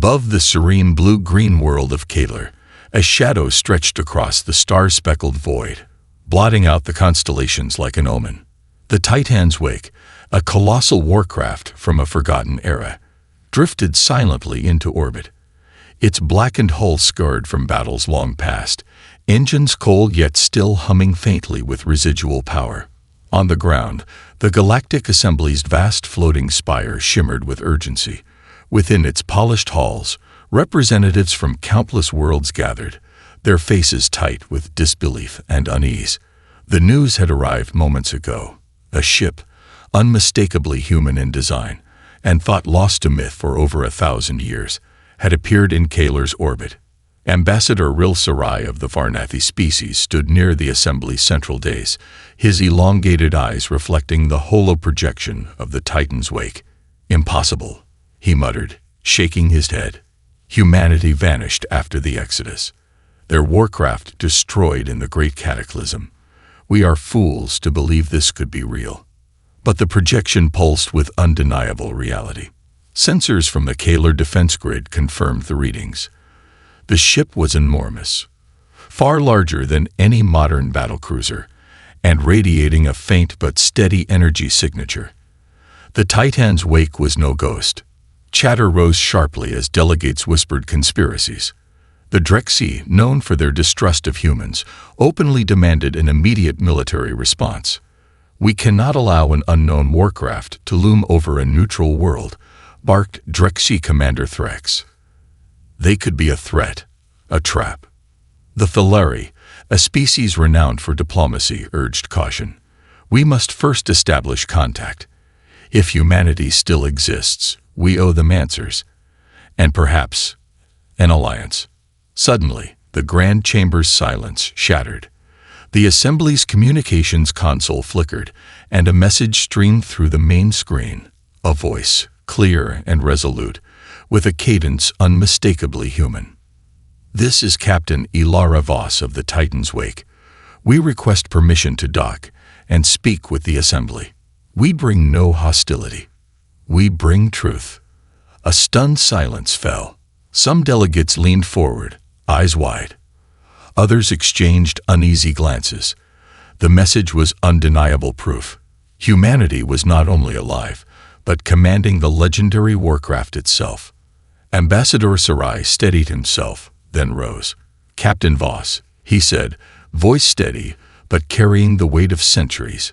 Above the serene blue-green world of Kalar, a shadow stretched across the star-speckled void, blotting out the constellations like an omen. The Titan's Wake, a colossal warcraft from a forgotten era, drifted silently into orbit. Its blackened hull scarred from battles long past, engines cold yet still humming faintly with residual power. On the ground, the Galactic Assembly's vast floating spire shimmered with urgency. Within its polished halls, representatives from countless worlds gathered, their faces tight with disbelief and unease. The news had arrived moments ago. A ship, unmistakably human in design, and thought lost to myth for over 1,000 years, had appeared in Kalar's orbit. Ambassador Ril Sarai of the Varnathi species stood near the Assembly's central dais, his elongated eyes reflecting the holo-projection of the Titan's Wake. "Impossible," he muttered, shaking his head. "Humanity vanished after the Exodus. Their warcraft destroyed in the Great Cataclysm. We are fools to believe this could be real." But the projection pulsed with undeniable reality. Sensors from the Kalar defense grid confirmed the readings. The ship was enormous, far larger than any modern battlecruiser, and radiating a faint but steady energy signature. The Titan's Wake was no ghost. Chatter rose sharply as delegates whispered conspiracies. The Drexi, known for their distrust of humans, openly demanded an immediate military response. "We cannot allow an unknown warcraft to loom over a neutral world," barked Drexi Commander Threx. "They could be a threat, a trap." The Thaleri, a species renowned for diplomacy, urged caution. "We must first establish contact. If humanity still exists, we owe them answers. And perhaps an alliance." Suddenly, the Grand Chamber's silence shattered. The Assembly's communications console flickered, and a message streamed through the main screen. A voice, clear and resolute, with a cadence unmistakably human. "This is Captain Ilara Voss of the Titan's Wake. We request permission to dock and speak with the Assembly. We bring no hostility. We bring truth." A stunned silence fell. Some delegates leaned forward, eyes wide. Others exchanged uneasy glances. The message was undeniable proof. Humanity was not only alive, but commanding the legendary warcraft itself. Ambassador Sarai steadied himself, then rose. "Captain Voss," he said, voice steady, but carrying the weight of centuries.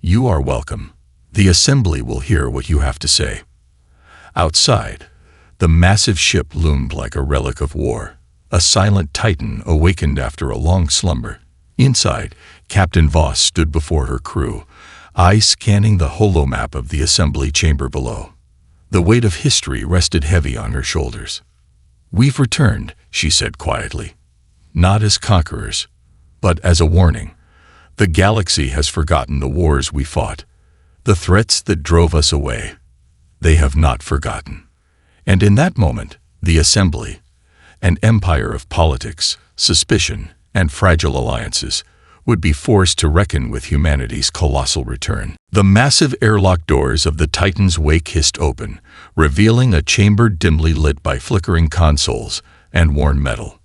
"You are welcome. The Assembly will hear what you have to say." Outside, the massive ship loomed like a relic of war. A silent titan awakened after a long slumber. Inside, Captain Voss stood before her crew, eyes scanning the holomap of the Assembly chamber below. The weight of history rested heavy on her shoulders. "We've returned," she said quietly. "Not as conquerors, but as a warning. The galaxy has forgotten the wars we fought, the threats that drove us away. They have not forgotten." And in that moment, the Assembly, an empire of politics, suspicion, and fragile alliances, would be forced to reckon with humanity's colossal return. The massive airlock doors of the Titan's Wake hissed open, revealing a chamber dimly lit by flickering consoles and worn metal.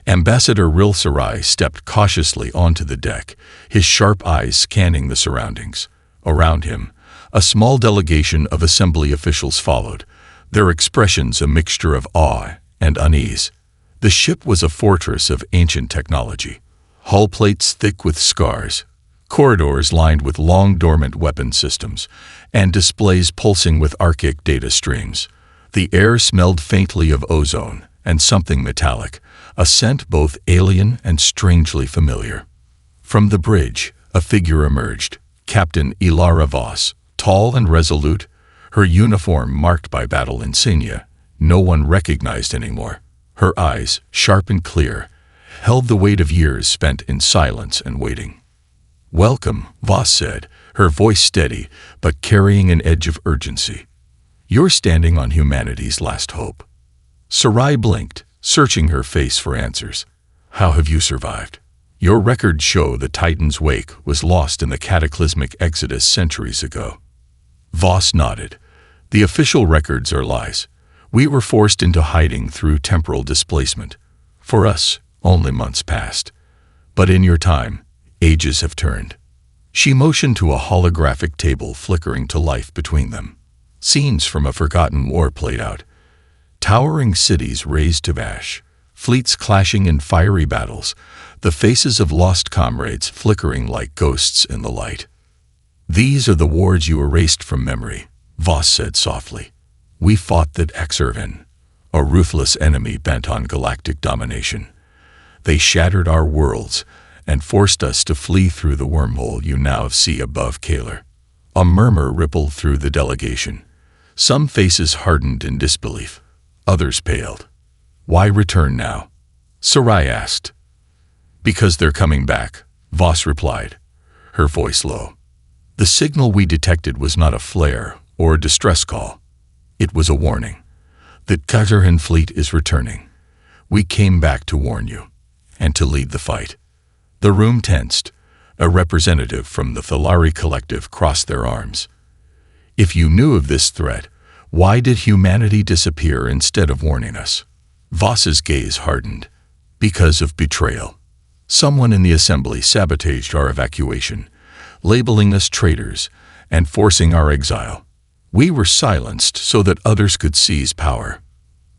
Ambassador Ril Sarai stepped cautiously onto the deck, his sharp eyes scanning the surroundings. Around him, a small delegation of Assembly officials followed, their expressions a mixture of awe and unease. The ship was a fortress of ancient technology. Hull plates thick with scars, corridors lined with long dormant weapon systems, and displays pulsing with archaic data streams. The air smelled faintly of ozone and something metallic, a scent both alien and strangely familiar. From the bridge, a figure emerged, Captain Ilara Voss, tall and resolute, her uniform marked by battle insignia, no one recognized anymore. Her eyes, sharp and clear, held the weight of years spent in silence and waiting. "Welcome," Voss said, her voice steady, but carrying an edge of urgency. "You're standing on humanity's last hope." Sarai blinked, searching her face for answers. "How have you survived? Your records show the Titan's Wake was lost in the cataclysmic exodus centuries ago." Voss nodded. "The official records are lies. We were forced into hiding through temporal displacement. For us, only months passed. But in your time, ages have turned. She motioned to a holographic table flickering to life between them. Scenes from a forgotten war played out. Towering cities razed to ash, fleets clashing in fiery battles, the faces of lost comrades flickering like ghosts in the light. "These are the wars you erased from memory," Voss said softly. "We fought the Exerven, a ruthless enemy bent on galactic domination. They shattered our worlds and forced us to flee through the wormhole you now see above Kaler." A murmur rippled through the delegation. Some faces hardened in disbelief. Others paled. "Why return now?" Sarai asked. "Because they're coming back," Voss replied, her voice low. The signal we detected was not a flare or a distress call. It was a warning. The Kazarhan fleet is returning. We came back to warn you, and to lead the fight. The room tensed. A representative from the Thalari Collective crossed their arms. "If you knew of this threat, why did humanity disappear instead of warning us?" Voss's gaze hardened. "Because of betrayal. Someone in the assembly sabotaged our evacuation, labeling us traitors and forcing our exile. We were silenced so that others could seize power."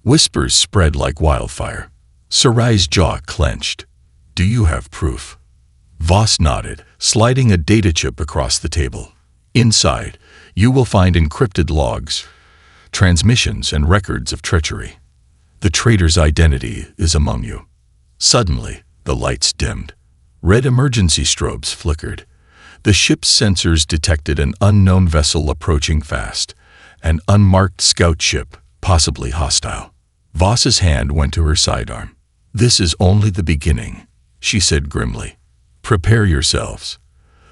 Whispers spread like wildfire. Sarai's jaw clenched. "Do you have proof?" Voss nodded, sliding a data chip across the table. "Inside, you will find encrypted logs, transmissions, and records of treachery. The traitor's identity is among you." Suddenly, the lights dimmed. Red emergency strobes flickered. The ship's sensors detected an unknown vessel approaching fast, an unmarked scout ship, possibly hostile. Voss's hand went to her sidearm. "This is only the beginning," she said grimly. "Prepare yourselves.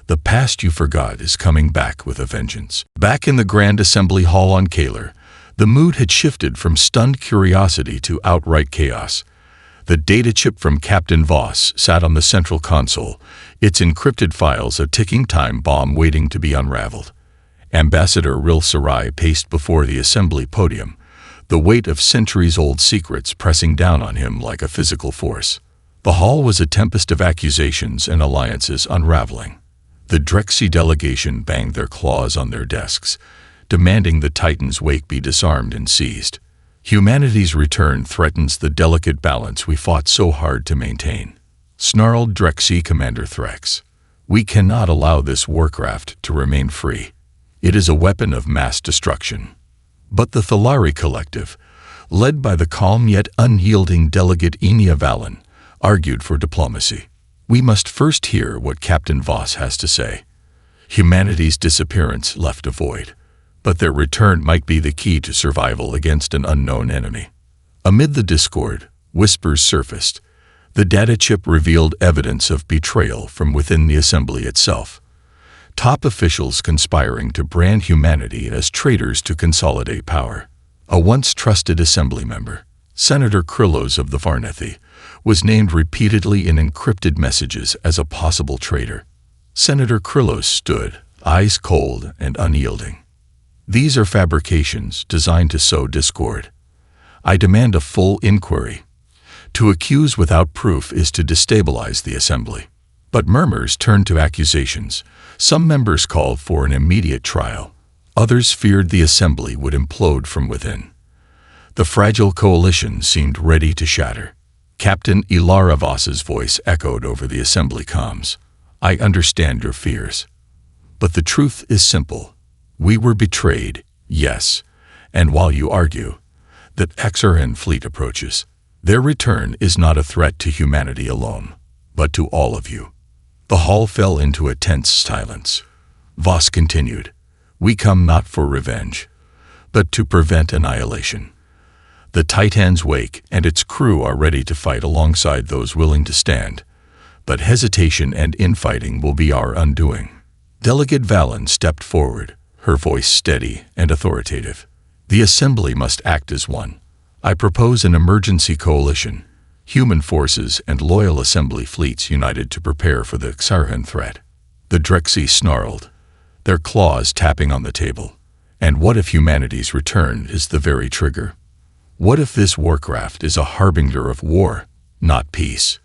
The past you forgot is coming back with a vengeance." Back in the Grand Assembly Hall on Kaler, the mood had shifted from stunned curiosity to outright chaos. The data chip from Captain Voss sat on the central console, its encrypted files a ticking time bomb waiting to be unraveled. Ambassador Ril Sarai paced before the assembly podium, the weight of centuries-old secrets pressing down on him like a physical force. The hall was a tempest of accusations and alliances unraveling. The Drexy delegation banged their claws on their desks, demanding the Titan's wake be disarmed and seized. "Humanity's return threatens the delicate balance we fought so hard to maintain," snarled Drexy Commander Threx. "We cannot allow this warcraft to remain free. It is a weapon of mass destruction." But the Thalari Collective, led by the calm yet unyielding delegate Enia Valen, argued for diplomacy. "We must first hear what Captain Voss has to say. Humanity's disappearance left a void, but their return might be the key to survival against an unknown enemy." Amid the discord, whispers surfaced. The data chip revealed evidence of betrayal from within the assembly itself. Top officials conspiring to brand humanity as traitors to consolidate power. A once trusted assembly member, Senator Krillos of the Varnethi, was named repeatedly in encrypted messages as a possible traitor. Senator Krillos stood, eyes cold and unyielding. "These are fabrications designed to sow discord. I demand a full inquiry. To accuse without proof is to destabilize the assembly." But murmurs turned to accusations. Some members called for an immediate trial. Others feared the assembly would implode from within. The fragile coalition seemed ready to shatter. Captain Ilara Voss's voice echoed over the assembly comms. "I understand your fears. But the truth is simple. We were betrayed, yes, and while you argue that Exarhan fleet approaches, their return is not a threat to humanity alone, but to all of you." The hall fell into a tense silence. Voss continued, "We come not for revenge, but to prevent annihilation. The Titan's wake and its crew are ready to fight alongside those willing to stand, but hesitation and infighting will be our undoing." Delegate Valen stepped forward, her voice steady and authoritative. "The assembly must act as one. I propose an emergency coalition, human forces and loyal assembly fleets united to prepare for the Xarhan threat." The Drexy snarled, their claws tapping on the table. "And what if humanity's return is the very trigger?" What if this warcraft is a harbinger of war, not peace?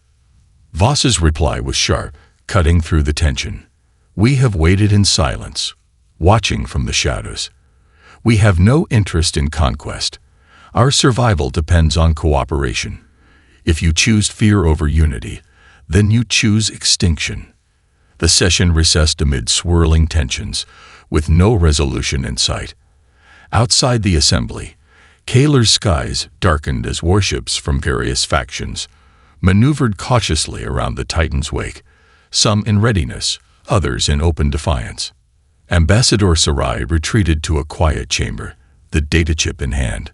Voss's reply was sharp, cutting through the tension. We have waited in silence, watching from the shadows. We have no interest in conquest. Our survival depends on cooperation. If you choose fear over unity, then you choose extinction. The session recessed amid swirling tensions, with no resolution in sight. Outside the assembly, Kaler's skies darkened as warships from various factions maneuvered cautiously around the Titan's wake, some in readiness, others in open defiance. Ambassador Sarai retreated to a quiet chamber, the data chip in hand.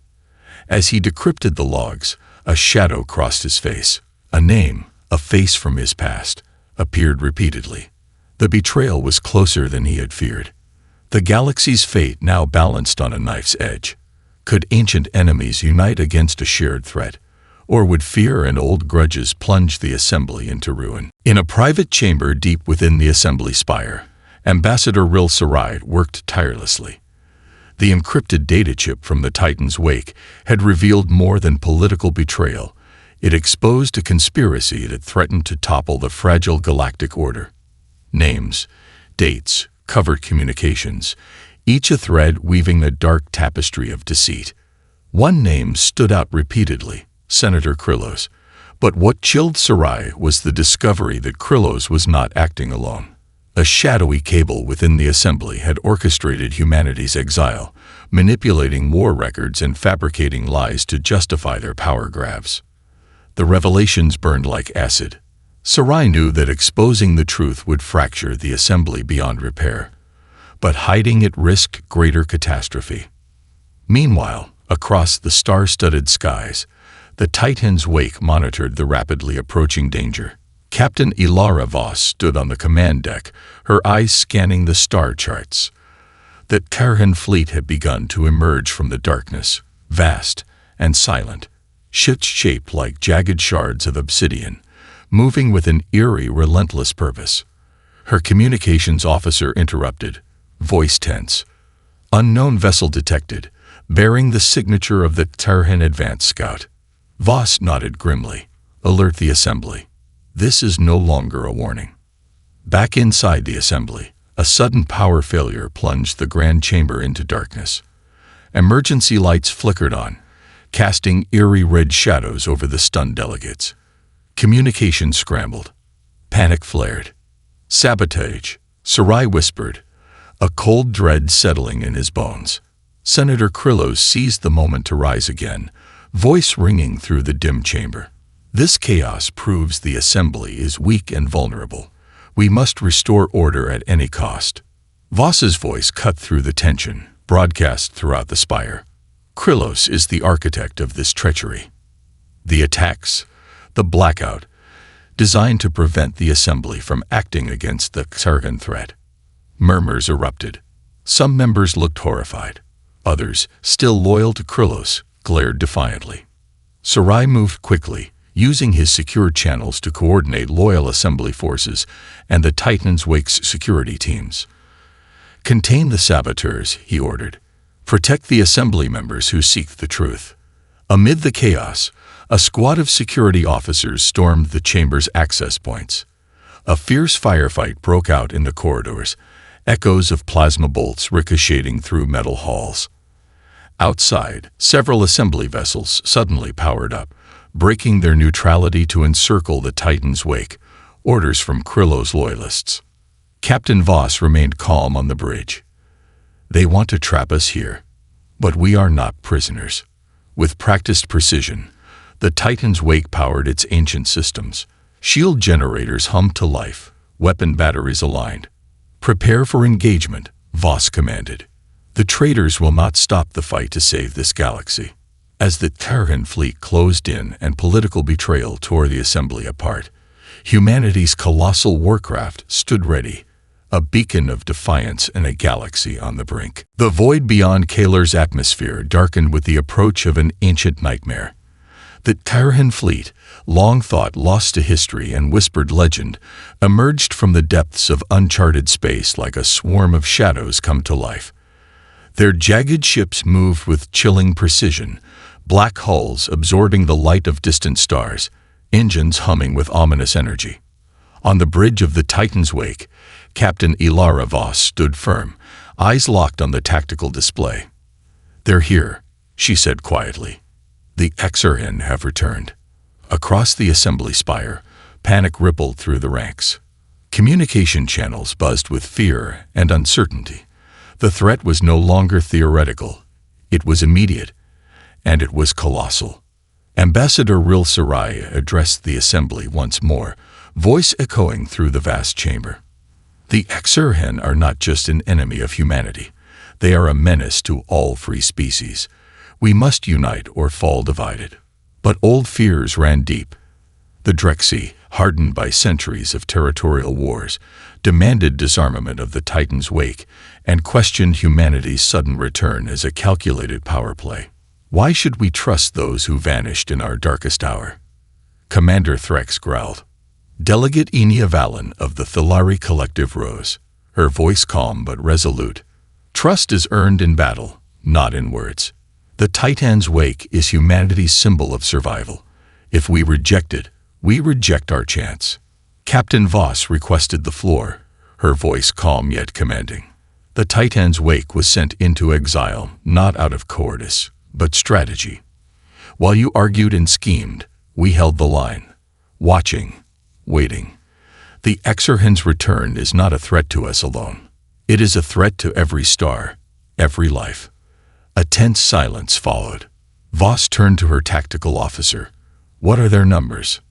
As he decrypted the logs, a shadow crossed his face. A name, a face from his past, appeared repeatedly. The betrayal was closer than he had feared. The galaxy's fate now balanced on a knife's edge. Could ancient enemies unite against a shared threat? Or would fear and old grudges plunge the assembly into ruin? In a private chamber deep within the assembly spire, Ambassador Ril Sarai worked tirelessly. The encrypted data chip from the Titan's wake had revealed more than political betrayal. It exposed a conspiracy that threatened to topple the fragile galactic order. Names, dates, covert communications, each a thread weaving the dark tapestry of deceit. One name stood out repeatedly, Senator Krylos. But what chilled Sarai was the discovery that Krylos was not acting alone. A shadowy cable within the assembly had orchestrated humanity's exile, manipulating war records and fabricating lies to justify their power grabs. The revelations burned like acid. Sarai knew that exposing the truth would fracture the assembly beyond repair, but hiding it risked greater catastrophe. Meanwhile, across the star-studded skies, the Titan's wake monitored the rapidly approaching danger. Captain Ilara Voss stood on the command deck, her eyes scanning the star charts. The Terran fleet had begun to emerge from the darkness, vast and silent, ships shaped like jagged shards of obsidian, moving with an eerie, relentless purpose. Her communications officer interrupted, voice tense. Unknown vessel detected, bearing the signature of the Terran advance scout. Voss nodded grimly. Alert the assembly. This is no longer a warning. Back inside the assembly, a sudden power failure plunged the grand chamber into darkness. Emergency lights flickered on, casting eerie red shadows over the stunned delegates. Communication scrambled. Panic flared. Sabotage, Sarai whispered, a cold dread settling in his bones. Senator Krylos seized the moment to rise again, voice ringing through the dim chamber. This chaos proves the assembly is weak and vulnerable. We must restore order at any cost. Voss's voice cut through the tension, broadcast throughout the spire. Krylos is the architect of this treachery. The attacks, the blackout, designed to prevent the assembly from acting against the Terran threat. Murmurs erupted. Some members looked horrified. Others, still loyal to Krylos, glared defiantly. Sarai moved quickly, using his secure channels to coordinate loyal assembly forces and the Titan's Wake's security teams. Contain the saboteurs, he ordered. Protect the assembly members who seek the truth. Amid the chaos, a squad of security officers stormed the chamber's access points. A fierce firefight broke out in the corridors, echoes of plasma bolts ricocheting through metal halls. Outside, several assembly vessels suddenly powered up, breaking their neutrality to encircle the Titan's wake, orders from Krylos loyalists. Captain Voss remained calm on the bridge. They want to trap us here, but we are not prisoners. With practiced precision, the Titan's wake powered its ancient systems. Shield generators hummed to life, weapon batteries aligned. Prepare for engagement, Voss commanded. The traitors will not stop the fight to save this galaxy. As the Terran fleet closed in and political betrayal tore the assembly apart, humanity's Colossal Warcraft stood ready, a beacon of defiance in a galaxy on the brink. The void beyond Kaler's atmosphere darkened with the approach of an ancient nightmare. The Terran fleet, long thought lost to history and whispered legend, emerged from the depths of uncharted space like a swarm of shadows come to life. Their jagged ships moved with chilling precision, black hulls absorbing the light of distant stars, engines humming with ominous energy. On the bridge of the Titan's wake, Captain Ilara Voss stood firm, eyes locked on the tactical display. "They're here," she said quietly. "The Exarchen have returned." Across the assembly spire, panic rippled through the ranks. Communication channels buzzed with fear and uncertainty. The threat was no longer theoretical. It was immediate, and it was colossal. Ambassador Ril Sarai addressed the assembly once more, voice echoing through the vast chamber. "The Exarchen are not just an enemy of humanity. They are a menace to all free species. We must unite or fall divided." But old fears ran deep. The Drexi, hardened by centuries of territorial wars, demanded disarmament of the Titan's wake and questioned humanity's sudden return as a calculated power play. "Why should we trust those who vanished in our darkest hour?" Commander Threx growled. Delegate Enia Valen of the Thalari Collective rose, her voice calm but resolute. "Trust is earned in battle, not in words. The Titan's wake is humanity's symbol of survival. If we reject it, we reject our chance." Captain Voss requested the floor, her voice calm yet commanding. The Titan's wake was sent into exile, not out of cowardice, but strategy. While you argued and schemed, we held the line, watching, waiting. The Exarchen's return is not a threat to us alone. It is a threat to every star, every life. A tense silence followed. Voss turned to her tactical officer. "What are their numbers?"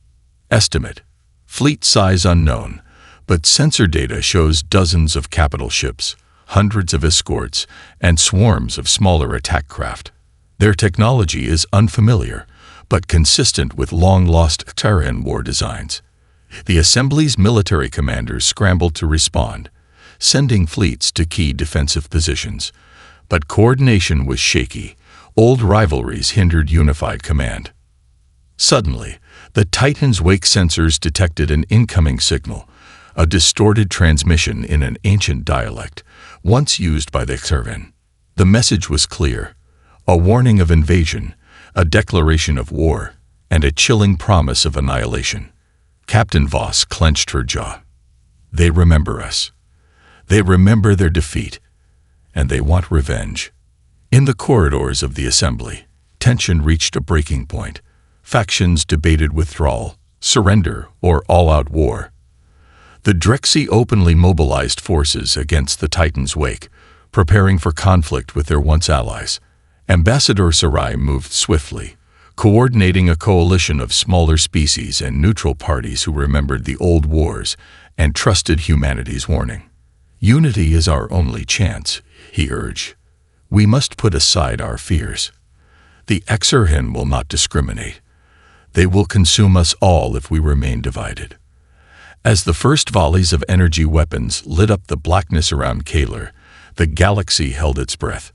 "Estimate. Fleet size unknown, but sensor data shows dozens of capital ships, hundreds of escorts, and swarms of smaller attack craft. Their technology is unfamiliar, but consistent with long-lost Exarchen war designs." The Assembly's military commanders scrambled to respond, sending fleets to key defensive positions. But coordination was shaky. Old rivalries hindered unified command. Suddenly, the Titan's wake sensors detected an incoming signal, a distorted transmission in an ancient dialect, once used by the Exarchen. The message was clear: a warning of invasion, a declaration of war, and a chilling promise of annihilation. Captain Voss clenched her jaw. "They remember us. They remember their defeat, and they want revenge." In the corridors of the assembly, tension reached a breaking point. Factions debated withdrawal, surrender, or all-out war. The Drexi openly mobilized forces against the Titan's wake, preparing for conflict with their once allies. Ambassador Sarai moved swiftly, coordinating a coalition of smaller species and neutral parties who remembered the old wars and trusted humanity's warning. "Unity is our only chance," he urged. "We must put aside our fears. The Exarchen will not discriminate. They will consume us all if we remain divided." As the first volleys of energy weapons lit up the blackness around Kaler, the galaxy held its breath.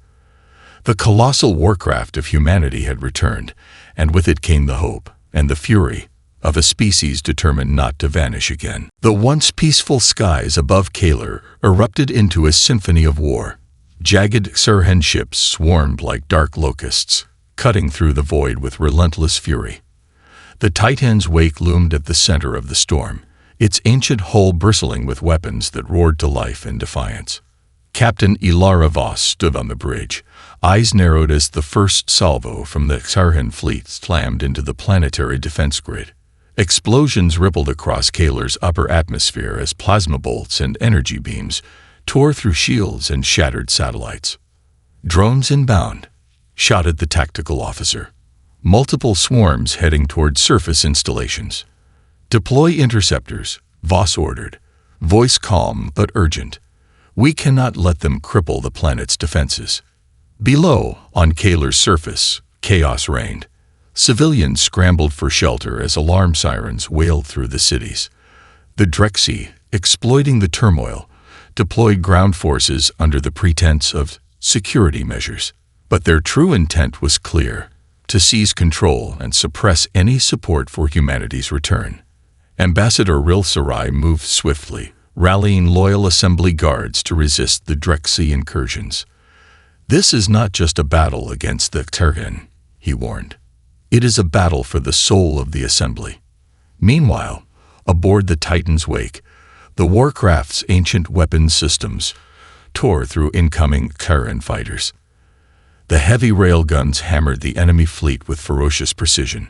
The Colossal Warcraft of humanity had returned, and with it came the hope and the fury of a species determined not to vanish again. The once peaceful skies above Kaler erupted into a symphony of war. Jagged Exarchen ships swarmed like dark locusts, cutting through the void with relentless fury. The Titan's wake loomed at the center of the storm, its ancient hull bristling with weapons that roared to life and defiance. Captain Ilara Voss stood on the bridge, eyes narrowed as the first salvo from the Exarchen fleet slammed into the planetary defense grid. Explosions rippled across Kaler's upper atmosphere as plasma bolts and energy beams tore through shields and shattered satellites. "Drones inbound," shouted the tactical officer. Multiple swarms heading toward surface installations. "Deploy interceptors," Voss ordered, voice calm but urgent. "We cannot let them cripple the planet's defenses." Below, on Kaler's surface, chaos reigned. Civilians scrambled for shelter as alarm sirens wailed through the cities. The Drexi, exploiting the turmoil, deployed ground forces under the pretense of security measures. But their true intent was clear: to seize control and suppress any support for humanity's return. Ambassador Ril Sarai moved swiftly, rallying loyal assembly guards to resist the Drexi incursions. "This is not just a battle against the Exarchen. he warned. "It is a battle for the soul of the assembly." Meanwhile, aboard the Titan's wake, the Warcraft's ancient weapons systems tore through incoming Terran fighters. The heavy railguns hammered the enemy fleet with ferocious precision,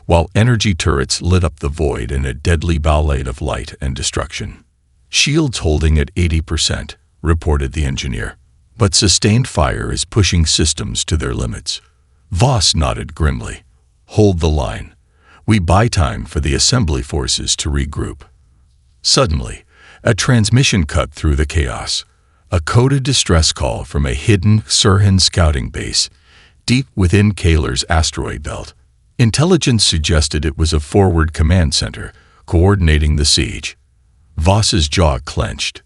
while energy turrets lit up the void in a deadly ballet of light and destruction. "Shields holding at 80%, reported the engineer. "But sustained fire is pushing systems to their limits." Voss nodded grimly. "Hold the line. We buy time for the assembly forces to regroup." Suddenly, a transmission cut through the chaos. A coded distress call from a hidden Sirhan scouting base, deep within Kaler's asteroid belt. Intelligence suggested it was a forward command center, coordinating the siege. Voss's jaw clenched.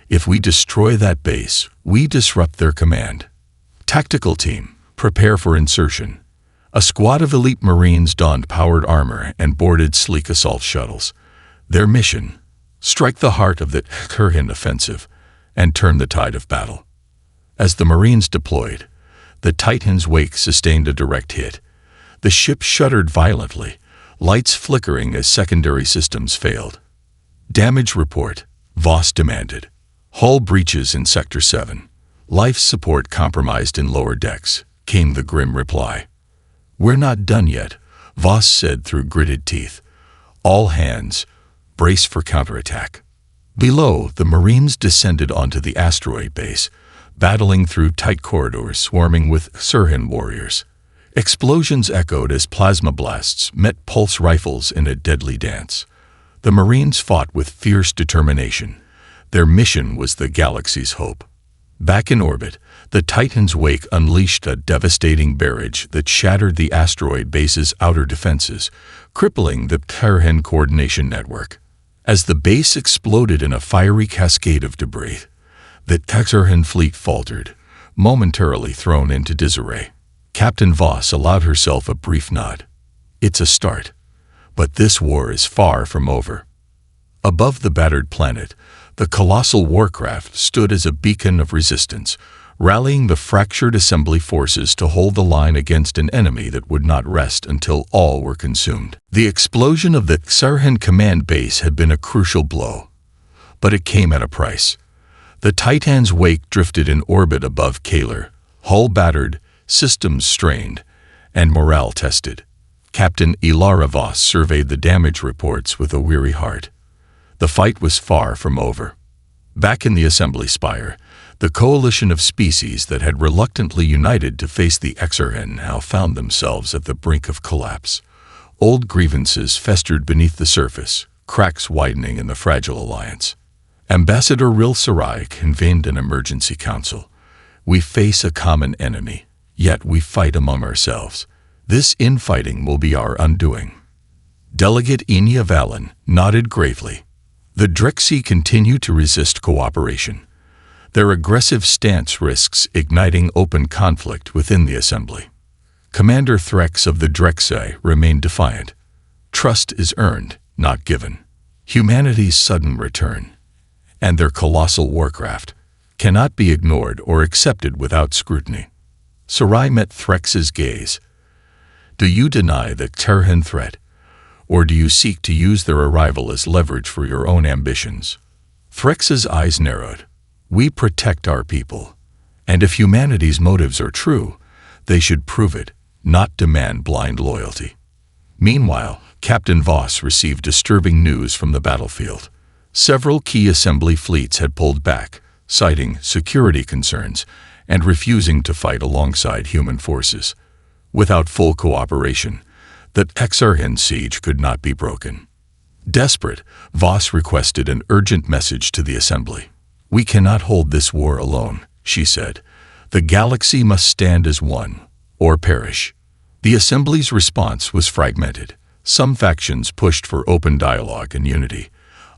"If we destroy that base, we disrupt their command." "Tactical team, prepare for insertion." A squad of elite Marines donned powered armor and boarded sleek assault shuttles. Their mission: strike the heart of the Sirhan offensive and turn the tide of battle. As the Marines deployed, the Titan's wake sustained a direct hit. The ship shuddered violently, lights flickering as secondary systems failed. "Damage report," Voss demanded. "Hull breaches in Sector 7. Life support compromised in lower decks," came the grim reply. "We're not done yet," Voss said through gritted teeth. "All hands, brace for counterattack." Below, the Marines descended onto the asteroid base, battling through tight corridors swarming with Sirhan warriors. Explosions echoed as plasma blasts met pulse rifles in a deadly dance. The Marines fought with fierce determination. Their mission was the galaxy's hope. Back in orbit, the Titan's wake unleashed a devastating barrage that shattered the asteroid base's outer defenses, crippling the Sirhan coordination network. As the base exploded in a fiery cascade of debris, the Sirhan fleet faltered, momentarily thrown into disarray. Captain Voss allowed herself a brief nod. "It's a start. But this war is far from over." Above the battered planet, the Colossal Warcraft stood as a beacon of resistance, rallying the fractured assembly forces to hold the line against an enemy that would not rest until all were consumed. The explosion of the Sirhan command base had been a crucial blow, but it came at a price. The Titan's wake drifted in orbit above Kaler, hull battered, systems strained, and morale tested. Captain Ilara Voss surveyed the damage reports with a weary heart. The fight was far from over. Back in the assembly spire, the coalition of species that had reluctantly united to face the Sirhan now found themselves at the brink of collapse. Old grievances festered beneath the surface, cracks widening in the fragile alliance. Ambassador Ril Sarai convened an emergency council. "We face a common enemy, yet we fight among ourselves. This infighting will be our undoing." Delegate Enya Valen nodded gravely. The Drexi continue to resist cooperation. Their aggressive stance risks igniting open conflict within the assembly. Commander Threx of the Drexi remained defiant. "Trust is earned, not given." Humanity's sudden return, and their colossal warcraft, cannot be ignored or accepted without scrutiny. Sarai met Threx's gaze. "Do you deny the Sirhan threat, or do you seek to use their arrival as leverage for your own ambitions?" Threx's eyes narrowed. "We protect our people, and if humanity's motives are true, they should prove it, not demand blind loyalty." Meanwhile, Captain Voss received disturbing news from the battlefield. Several key assembly fleets had pulled back, citing security concerns and refusing to fight alongside human forces. Without full cooperation, the Sirhan siege could not be broken. Desperate, Voss requested an urgent message to the assembly. "We cannot hold this war alone," she said. "The galaxy must stand as one, or perish." The assembly's response was fragmented. Some factions pushed for open dialogue and unity.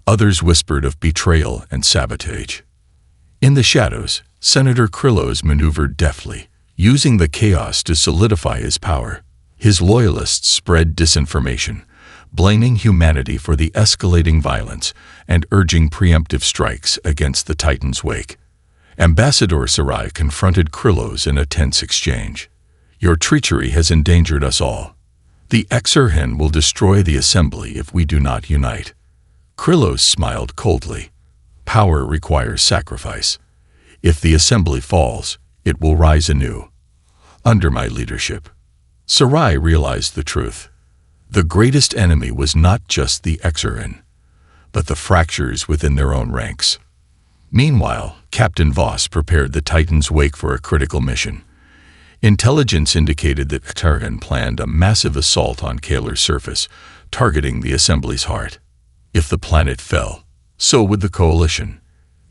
Others whispered of betrayal and sabotage. In the shadows, Senator Krillos maneuvered deftly, using the chaos to solidify his power. His loyalists spread disinformation, blaming humanity for the escalating violence and urging preemptive strikes against the Titan's wake. Ambassador Sarai confronted Krillos in a tense exchange. Your treachery has endangered us all. The Exarchan will destroy the assembly if we do not unite." Krylos smiled coldly. "Power requires sacrifice. If the assembly falls, it will rise anew. Under my leadership." Sarai realized the truth. The greatest enemy was not just the Exarchan, but the fractures within their own ranks. Meanwhile, Captain Voss prepared the Titan's wake for a critical mission. Intelligence indicated that Exarchan planned a massive assault on Kaler's surface, targeting the assembly's heart. If the planet fell, so would the coalition.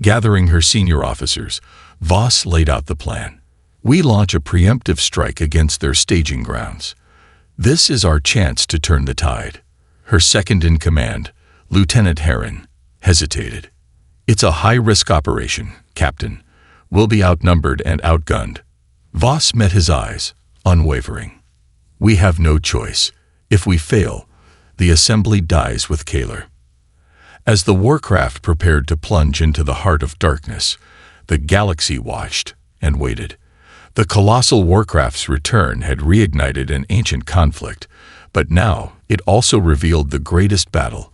Gathering her senior officers, Voss laid out the plan. "We launch a preemptive strike against their staging grounds. This is our chance to turn the tide." Her second-in-command, Lieutenant Heron, hesitated. "It's a high-risk operation, Captain. We'll be outnumbered and outgunned." Voss met his eyes, unwavering. "We have no choice. If we fail, the assembly dies with Kaler." As the Warcraft prepared to plunge into the heart of darkness, the galaxy watched and waited. The Colossal Warcraft's return had reignited an ancient conflict, but now it also revealed the greatest battle.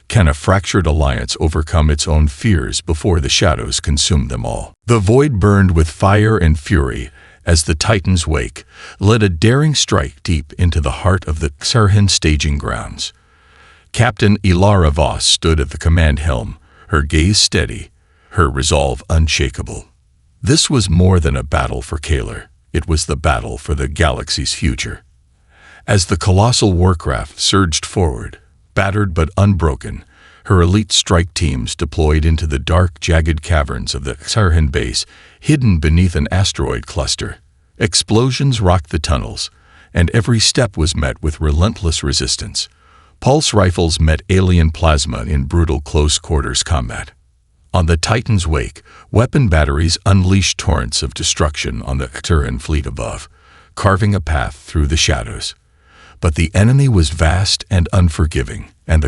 Can a fractured alliance overcome its own fears before the shadows consume them all? The void burned with fire and fury as the Titan's wake led a daring strike deep into the heart of the Exarchan staging grounds. Captain Ilara Voss stood at the command helm, her gaze steady, her resolve unshakable. This was more than a battle for Kaler. It was the battle for the galaxy's future. As the Colossal Warcraft surged forward, battered but unbroken, her elite strike teams deployed into the dark, jagged caverns of the Exarchan base, hidden beneath an asteroid cluster. Explosions rocked the tunnels, and every step was met with relentless resistance. Pulse rifles met alien plasma in brutal close-quarters combat. On the Titan's wake, weapon batteries unleashed torrents of destruction on the Exarchan fleet above, carving a path through the shadows. But the enemy was vast and unforgiving, and the